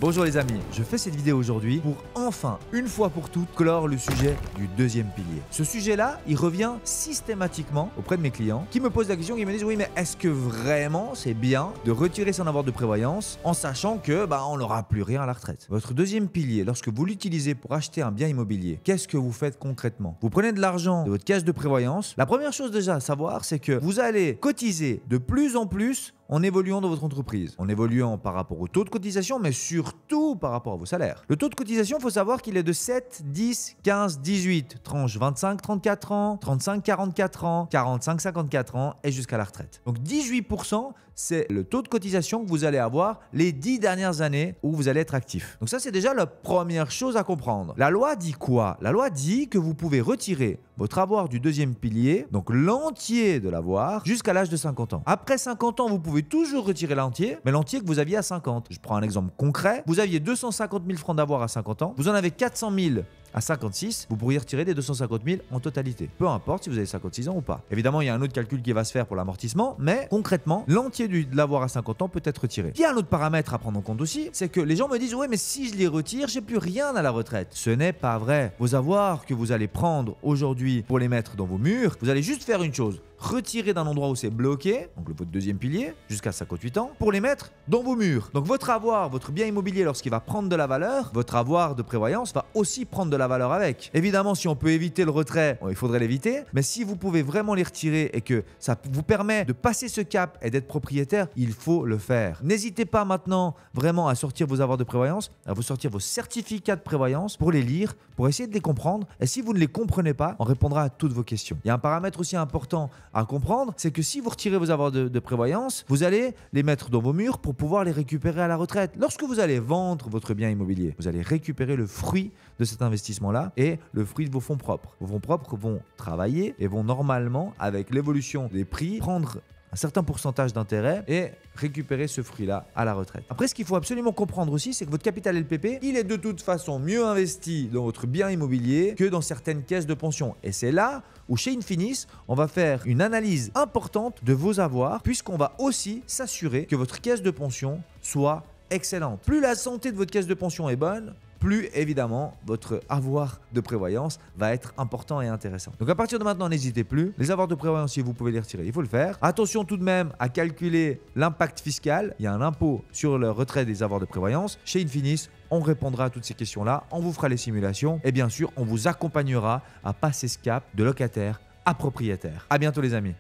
Bonjour les amis, je fais cette vidéo aujourd'hui pour enfin, une fois pour toutes, clore le sujet du deuxième pilier. Ce sujet-là, il revient systématiquement auprès de mes clients qui me posent la question, qui me disent oui mais est-ce que vraiment c'est bien de retirer son avoir de prévoyance en sachant que on n'aura plus rien à la retraite. Votre deuxième pilier, lorsque vous l'utilisez pour acheter un bien immobilier, qu'est-ce que vous faites concrètement? Vous prenez de l'argent de votre caisse de prévoyance. La première chose déjà à savoir, c'est que vous allez cotiser de plus en plus en évoluant dans votre entreprise, en évoluant par rapport au taux de cotisation, mais surtout par rapport à vos salaires. Le taux de cotisation, il faut savoir qu'il est de 7, 10, 15, 18, tranche 25, 34 ans, 35, 44 ans, 45, 54 ans et jusqu'à la retraite. Donc 18%, c'est le taux de cotisation que vous allez avoir les 10 dernières années où vous allez être actif. Donc ça, c'est déjà la première chose à comprendre. La loi dit quoi? La loi dit que vous pouvez retirer votre avoir du deuxième pilier, donc l'entier de l'avoir, jusqu'à l'âge de 50 ans. Après 50 ans, vous pouvez toujours retirer l'entier, mais l'entier que vous aviez à 50. Je prends un exemple concret. Vous aviez 250 000 francs d'avoir à 50 ans. Vous en avez 400 000 à 56, vous pourriez retirer des 250 000 en totalité. Peu importe si vous avez 56 ans ou pas. Évidemment, il y a un autre calcul qui va se faire pour l'amortissement, mais concrètement, l'entier de l'avoir à 50 ans peut être retiré. Il y a un autre paramètre à prendre en compte aussi, c'est que les gens me disent « Ouais, mais si je les retire, j'ai plus rien à la retraite. » Ce n'est pas vrai. Vos avoirs que vous allez prendre aujourd'hui pour les mettre dans vos murs, vous allez juste faire une chose. Retirer d'un endroit où c'est bloqué, donc votre deuxième pilier, jusqu'à 58 ans, pour les mettre dans vos murs. Donc votre avoir, votre bien immobilier, lorsqu'il va prendre de la valeur, votre avoir de prévoyance va aussi prendre de la valeur avec. Évidemment, si on peut éviter le retrait, il faudrait l'éviter, mais si vous pouvez vraiment les retirer et que ça vous permet de passer ce cap et d'être propriétaire, il faut le faire. N'hésitez pas maintenant vraiment à sortir vos avoirs de prévoyance, à vous sortir vos certificats de prévoyance pour les lire, pour essayer de les comprendre. Et si vous ne les comprenez pas, on répondra à toutes vos questions. Il y a un paramètre aussi important à comprendre, c'est que si vous retirez vos avoirs de prévoyance, vous allez les mettre dans vos murs pour pouvoir les récupérer à la retraite. Lorsque vous allez vendre votre bien immobilier, vous allez récupérer le fruit de cet investissement-là et le fruit de vos fonds propres. Vos fonds propres vont travailler et vont normalement, avec l'évolution des prix, prendre un certain pourcentage d'intérêt et récupérer ce fruit-là à la retraite. Après, ce qu'il faut absolument comprendre aussi, c'est que votre capital LPP, il est de toute façon mieux investi dans votre bien immobilier que dans certaines caisses de pension. Et c'est là où chez Infinis, on va faire une analyse importante de vos avoirs, puisqu'on va aussi s'assurer que votre caisse de pension soit excellente. Plus la santé de votre caisse de pension est bonne, plus évidemment votre avoir de prévoyance va être important et intéressant. Donc à partir de maintenant, n'hésitez plus. Les avoirs de prévoyance, si vous pouvez les retirer, il faut le faire. Attention tout de même à calculer l'impact fiscal. Il y a un impôt sur le retrait des avoirs de prévoyance. Chez Infinis, on répondra à toutes ces questions-là. On vous fera les simulations et bien sûr, on vous accompagnera à passer ce cap de locataire à propriétaire. À bientôt les amis.